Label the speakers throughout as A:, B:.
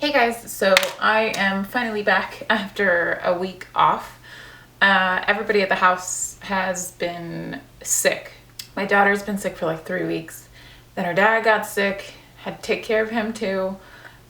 A: Hey guys, so I am finally back after a week off. Everybody at the house has been sick. My daughter's been sick for like 3 weeks. Then her dad got sick, had to take care of him too.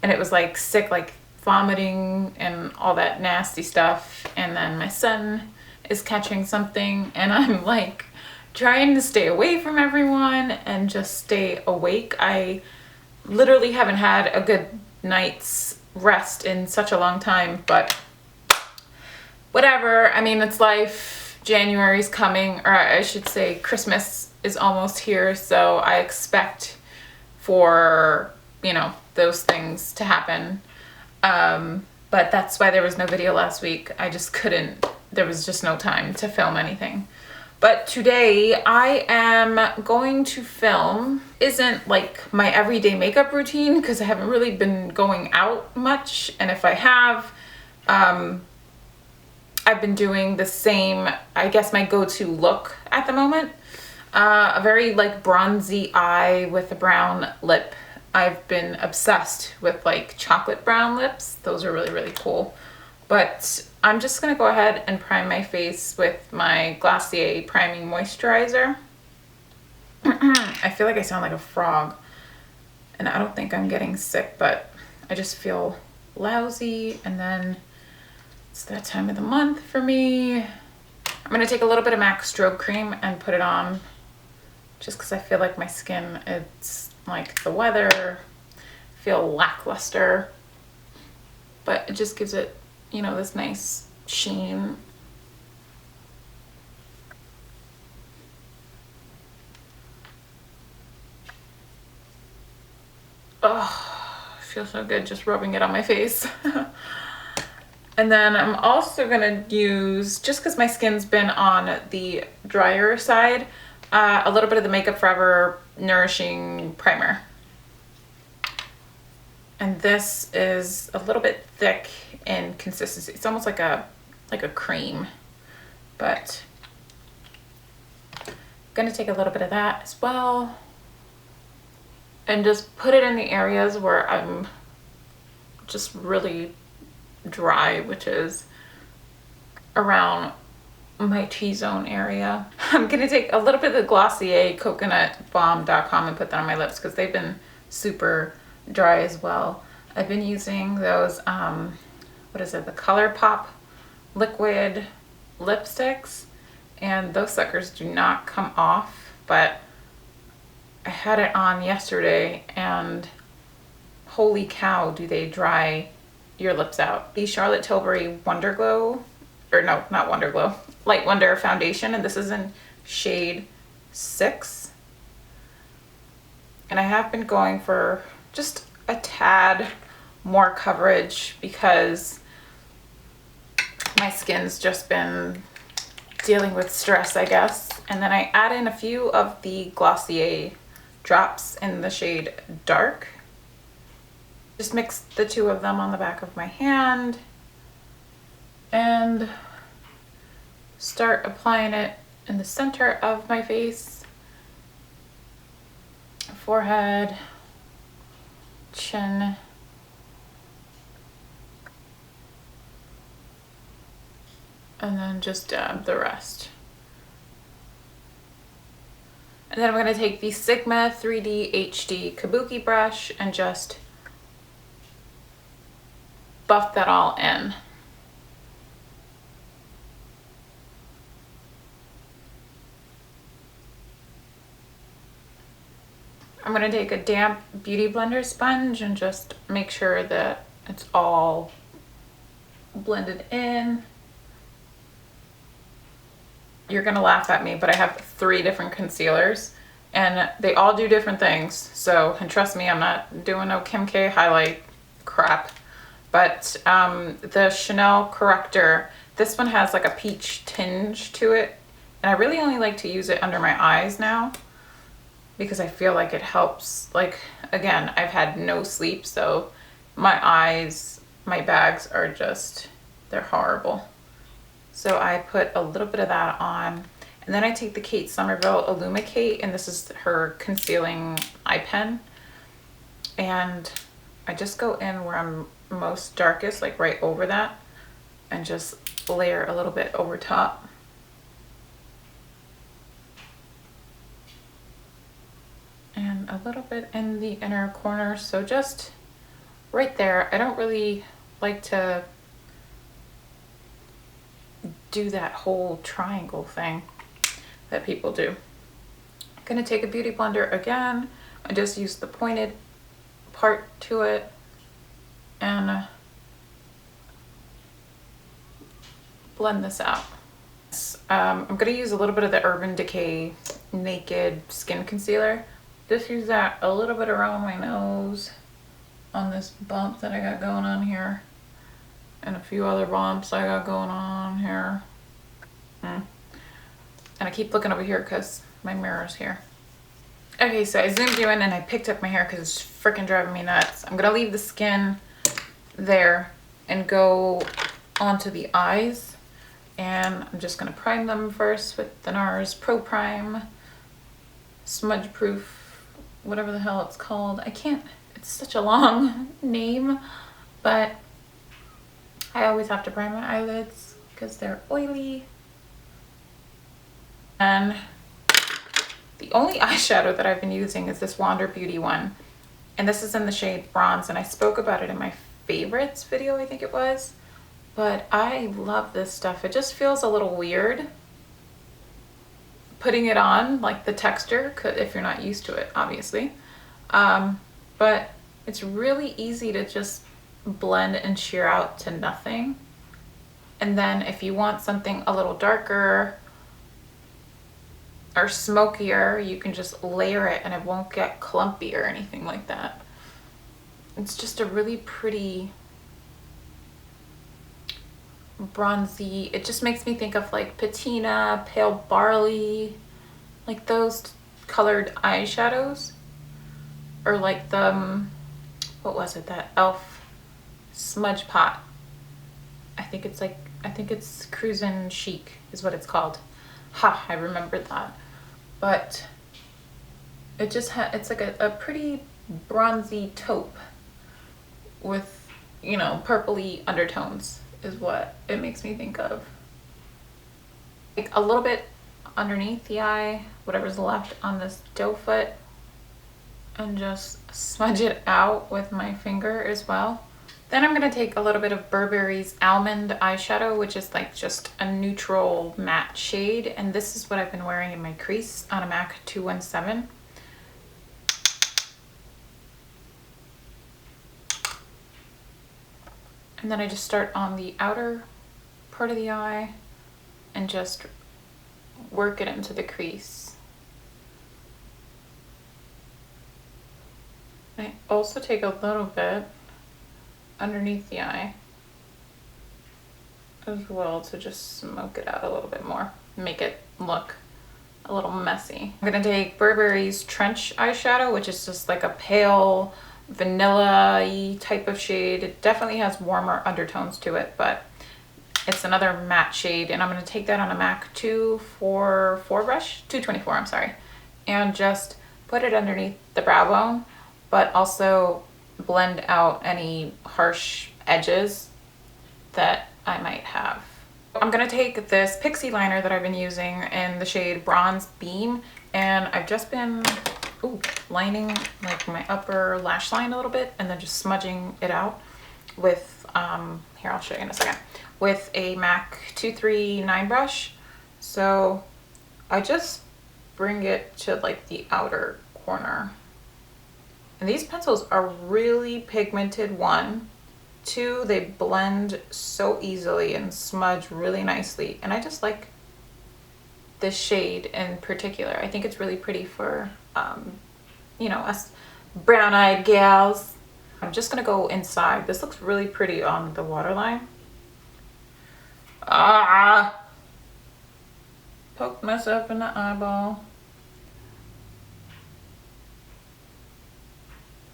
A: And it was like sick, like vomiting and all that nasty stuff. And then my son is catching something and I'm like trying to stay away from everyone and just stay awake. I literally haven't had a good night's rest in such a long time, but whatever. I mean, it's life. January's coming, or I should say Christmas is almost here, so I expect for, those things to happen. But that's why there was no video last week. I just couldn't, there was just no time to film anything. But today I am going to film, isn't like my everyday makeup routine because I haven't really been going out much. And if I have, I've been doing the same, I guess my go-to look at the moment. A very like bronzy eye with a brown lip. I've been obsessed with like chocolate brown lips. Those are really, really cool. But I'm just gonna go ahead and prime my face with my Glossier Priming Moisturizer. I feel like I sound like a frog, and I don't think I'm getting sick, but I just feel lousy, and then it's that time of the month for me. I'm gonna take a little bit of M.A.C strobe cream and put it on, just because I feel like my skin, it's like the weather, I feel lackluster, but it just gives it, this nice sheen. Oh, feels so good just rubbing it on my face. And then I'm also gonna use, just because my skin's been on the drier side, a little bit of the Makeup Forever Nourishing Primer. And this is a little bit thick in consistency. It's almost like a cream, but I'm gonna take a little bit of that as well and just put it in the areas where I'm just really dry, which is around my T-zone area. I'm gonna take a little bit of the Glossier Coconut Balm Dotcom and put that on my lips because they've been super dry as well. I've been using those, the ColourPop liquid lipsticks, and those suckers do not come off, but I had it on yesterday and holy cow, do they dry your lips out. The Charlotte Tilbury Wonder Glow, or no, not Wonder Glow, Light Wonder foundation, and this is in shade 6. And I have been going for just a tad more coverage because my skin's just been dealing with stress, I guess. And then I add in a few of the Glossier drops in the shade Dark. Just mix the two of them on the back of my hand and start applying it in the center of my face, forehead, chin, and then just dab the rest. And then I'm going to take the Sigma 3D HD Kabuki brush and just buff that all in. I'm going to take a damp beauty blender sponge and just make sure that it's all blended in. You're going to laugh at me, but I have 3 different concealers and they all do different things. So, and trust me, I'm not doing no Kim K highlight crap. But the Chanel Corrector, this one has like a peach tinge to it. And I really only like to use it under my eyes now because I feel like it helps. Like, again, I've had no sleep, so my eyes, my bags are just, they're horrible. So I put a little bit of that on. And then I take the Kate Somerville Illumicate, and this is her concealing eye pen. And I just go in where I'm most darkest, like right over that, and just layer a little bit over top. And a little bit in the inner corner, so just right there. I don't really like to do that whole triangle thing that people do. I'm gonna take a beauty blender again. I just use the pointed part to it and blend this out. I'm gonna use a little bit of the Urban Decay Naked Skin Concealer. Just use that a little bit around my nose on this bump that I got going on here, and a few other bumps I got going on here. And I keep looking over here because my mirror's here. Okay, so I zoomed you in and I picked up my hair because it's freaking driving me nuts. I'm gonna leave the skin there and go onto the eyes, and I'm just gonna prime them first with the NARS Pro Prime Smudge Proof, whatever the hell it's called. I can't, it's such a long name, but I always have to prime my eyelids because they're oily. And the only eyeshadow that I've been using is this Wander Beauty one, and this is in the shade Bronze, and I spoke about it in my favorites video, I think it was. But I love this stuff. It just feels a little weird putting it on, like the texture, if you're not used to it, obviously. But it's really easy to just blend and sheer out to nothing. And then if you want something a little darker or smokier, you can just layer it and it won't get clumpy or anything like that. It's just a really pretty bronzy, it just makes me think of like patina, pale barley, like those colored eyeshadows, or like the what was it, that elf smudge pot. I think it's Cruisin' Chic is what it's called. Ha, I remembered that. But it just it's like a pretty bronzy taupe with, you know, purpley undertones is what it makes me think of. Like a little bit underneath the eye, whatever's left on this doe foot, and just smudge it out with my finger as well. Then I'm gonna take a little bit of Burberry's Almond eyeshadow, which is like just a neutral matte shade, and this is what I've been wearing in my crease on a MAC 217. And then I just start on the outer part of the eye and just work it into the crease. I also take a little bit underneath the eye as well to just smoke it out a little bit more, make it look a little messy. I'm gonna take Burberry's Trench eyeshadow, which is just like a pale vanilla-y type of shade. It definitely has warmer undertones to it, but it's another matte shade, and I'm going to take that on a MAC 244 brush, 224, I'm sorry, and just put it underneath the brow bone, but also blend out any harsh edges that I might have. I'm going to take this Pixie liner that I've been using in the shade Bronze Beam, and I've just been lining like my upper lash line a little bit and then just smudging it out with here, I'll show you in a second, with a MAC 239 brush. So I just bring it to like the outer corner, and these pencils are really pigmented. 1, 2, they blend so easily and smudge really nicely, and I just like this shade in particular. I think it's really pretty for you know, us brown-eyed gals. I'm just gonna go inside. This looks really pretty on the waterline. Poke myself in the eyeball.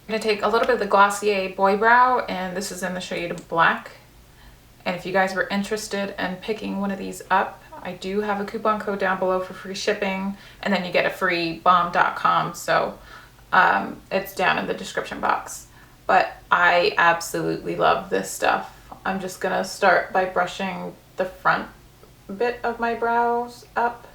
A: I'm gonna take a little bit of the Glossier Boy Brow, and this is in the shade Black. And if you guys were interested in picking one of these up, I do have a coupon code down below for free shipping, and then you get a free Balm Dotcom, so it's down in the description box. but I absolutely love this stuff. I'm just gonna start by brushing the front bit of my brows up.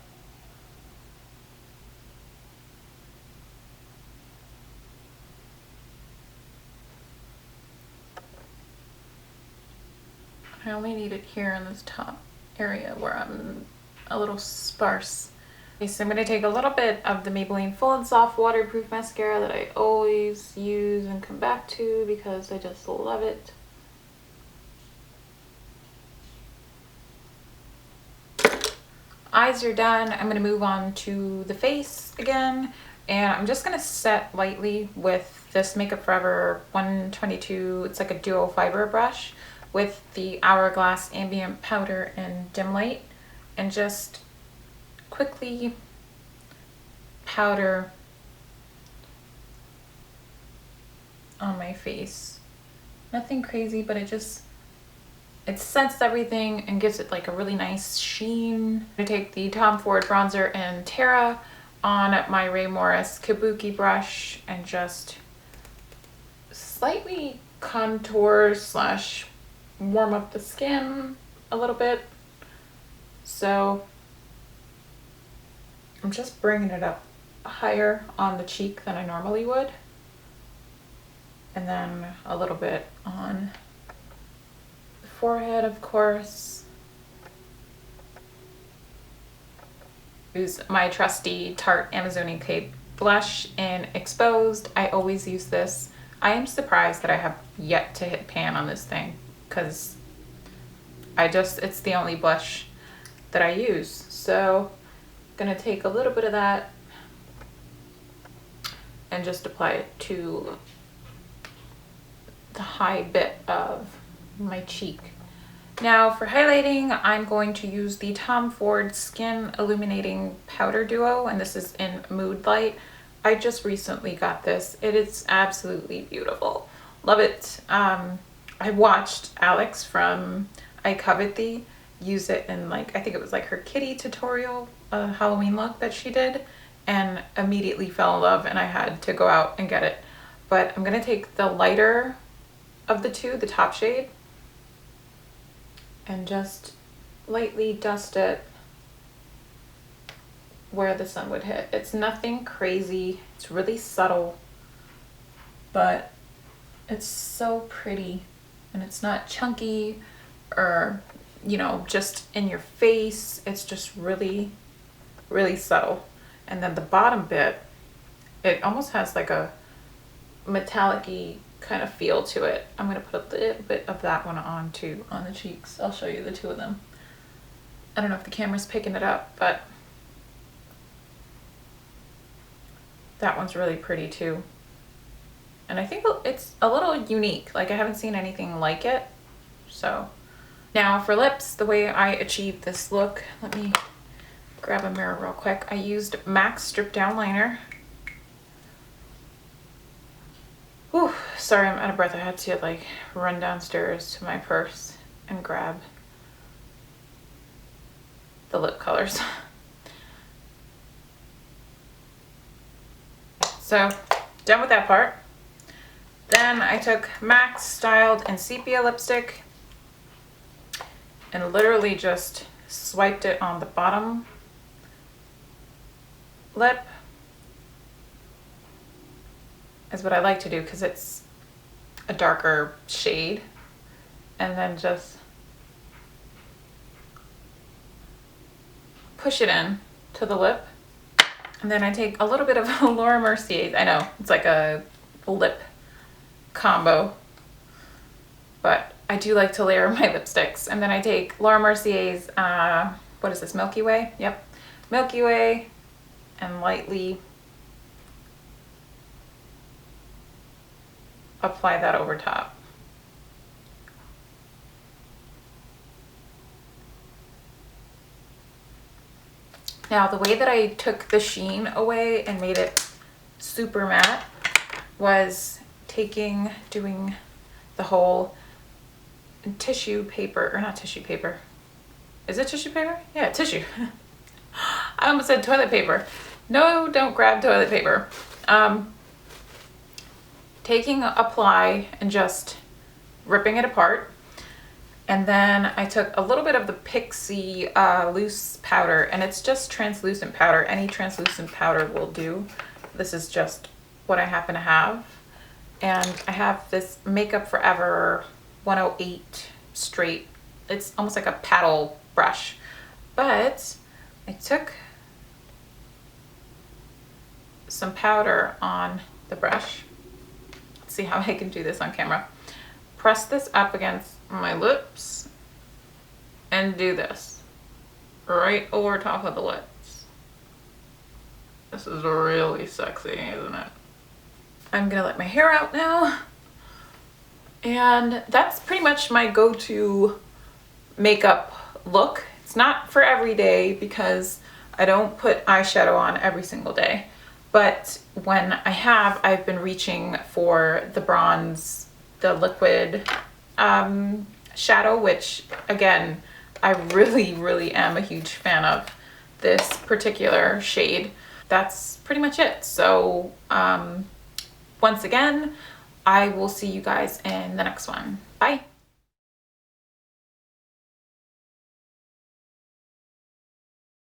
A: I only need it here in this top area where I'm a little sparse. Okay, so I'm going to take a little bit of the Maybelline Full and Soft Waterproof Mascara that I always use and come back to because I just love it. Eyes are done. I'm going to move on to the face again. And I'm just going to set lightly with this Makeup Forever 122. It's like a duo fiber brush with the Hourglass Ambient Powder and Dim Light. And just quickly powder on my face. Nothing crazy, but it sets everything and gives it like a really nice sheen. I take the Tom Ford bronzer in Terra on my Ray Morris Kabuki brush and just slightly contour slash warm up the skin a little bit. So I'm just bringing it up higher on the cheek than I normally would. And then a little bit on the forehead, of course. Use my trusty Tarte Amazonian Cape blush in Exposed. I always use this. I am surprised that I have yet to hit pan on this thing because it's the only blush that I use. So I'm gonna take a little bit of that and just apply it to the high bit of my cheek. Now for highlighting, I'm going to use the Tom Ford Skin Illuminating Powder Duo, and this is in Mood Light. I just recently got this. It is absolutely beautiful. Love it. I watched Alex from I Covet Thee use it in I think it was like her kitty tutorial, Halloween look that she did, and immediately fell in love, and I had to go out and get it. But I'm gonna take the lighter of the two, the top shade, and just lightly dust it where the sun would hit. It's nothing crazy. It's really subtle, but it's so pretty, and it's not chunky or, you know, just in your face. It's just really, really subtle. And then the bottom bit, it almost has like a metallic-y kind of feel to it. I'm gonna put a little bit of that one on too, on the cheeks. I'll show you the two of them. I don't know if the camera's picking it up, but that one's really pretty too. And I think it's a little unique. Like I haven't seen anything like it. So now for lips, the way I achieved this look, let me grab a mirror real quick. I used M.A.C Strip Down Liner. Whew, sorry, I'm out of breath. I had to like run downstairs to my purse and grab the lip colors. So done with that part. Then I took M.A.C Styled and Sepia lipstick and literally just swiped it on the bottom lip. Is what I like to do because it's a darker shade, and then just push it in to the lip. And then I take a little bit of Laura Mercier's. I know it's like a lip combo, but I do like to layer my lipsticks. And then I take Laura Mercier's, what is this, Milky Way? Yep, Milky Way, and lightly apply that over top. Now the way that I took the sheen away and made it super matte was doing the whole tissue paper, or not tissue paper. Is it tissue paper? Yeah, tissue. I almost said toilet paper. No, don't grab toilet paper. taking Apply and just ripping it apart. And then I took a little bit of the Pixie loose powder, and it's just translucent powder. Any translucent powder will do. This is just what I happen to have. And I have this Makeup Forever 108 straight. It's almost like a paddle brush. But I took some powder on the brush. Let's see how I can do this on camera. Press this up against my lips and do this right over top of the lips. This is really sexy, isn't it? I'm gonna let my hair out now. And that's pretty much my go-to makeup look. It's not for every day because I don't put eyeshadow on every single day. But when I have, I've been reaching for the bronze, the liquid shadow, which again, I really am a huge fan of this particular shade. That's pretty much it. So once again, I will see you guys in the next one. Bye.